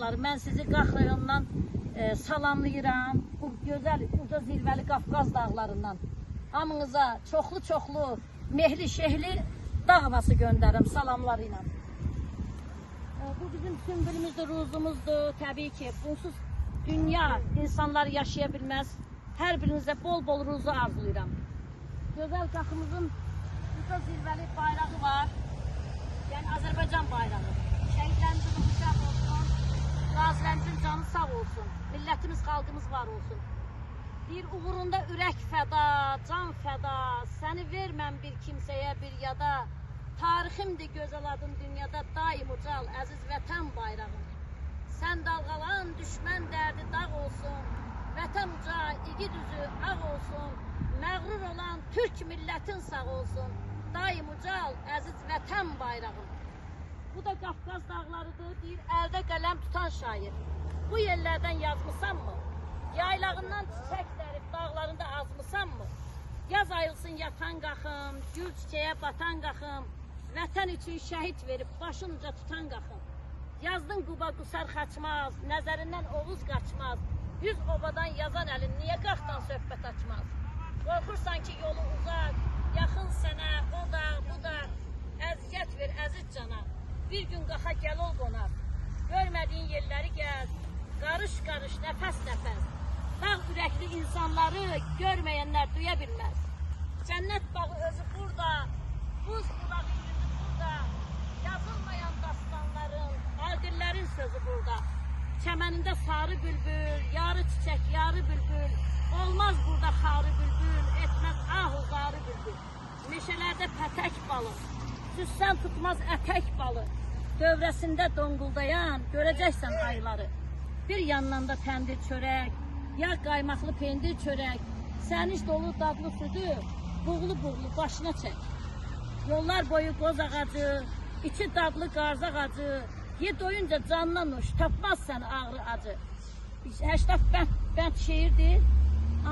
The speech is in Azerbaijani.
dostları, mən sizi Qax rayonundan salamlayıram. Bu gözəl, uca zirvəli Qafqaz dağlarından. Hamınıza çoxlu mehli şehli dağ havası göndərirəm salamları ilə. Bu bizim sümбülümüzdür, ruzumuzdur. Təbii ki, bunsuz dünya insanlar yaşaya bilməz. Hər birinizə bol ruzu arzulayıram. Gözəl Qaxımızın uca zirvəli bayrağı var. Yəni Azərbaycan bayrağı. Şəhidlərimizin ucaq olsun, qazilərimizin canı sağ olsun, millətimiz, xalqımız var olsun. Bir uğrunda ürək fəda, can fəda, səni verməm bir kimsəyə bir yada. Tariximdir gözəl adın dünyada, daim ucal, əziz vətən bayrağım. Sən dalğalan, düşmən dərdi dağ olsun, vətən uca, igid üzü ağ olsun, məğrur olan Türk millətin sağ olsun, daim ucal, əziz vətən bayrağım. Bu da Qafqaz dağlarıdır, deyir, əldə qələm tutan şair. Bu yerlərdən yazmısanmı? Yaylağından çiçək dərib dağlarında azmısanmı? Yaz ayılsın yatan Qaxım, gül çiçəyə batan Qaxım, vətən üçün şəhid verib başın uca tutan Qaxım. Yazdın Quba qusar xaçmaz, nəzərindən oğuz qaçmaz, 100 obadan yazan əlin niyə Qaxdan söhbət açmaz? Qorxursan ki yolu uzaq, yaxın sənə, o da, bu da, əziyyət ver əziz cana. Bir gün Qaxa gəl ol qonaq, görmədiyin yerləri gəz, qarış, nəfəs. Dağ ürəkli insanları görməyənlər duya bilməz. Cənnət bağı özü burada, buz bulağı yüzü burada, yazılmayan dastanların, adillərin sözü burada. Çəmənində sarı bülbül, yarı çiçək, yarı bülbül, olmaz burada xarı bülbül, etməz ahu zarı bülbül. Meşələrdə pətək balı, süssən tutmaz ətək balı, dövrəsində donquldayan görəcəksən ayları. Bir yandan da təndir çörək, ya qaymaqlı pendir çörək, səniş dolu dadlı südü, buğlu başına çək. Yollar boyu qoz ağacı, içi dadlı qarz ağacı, ye doyunca candan uç, tapmaz sən ağrı acı. 80 bənd şeirdir.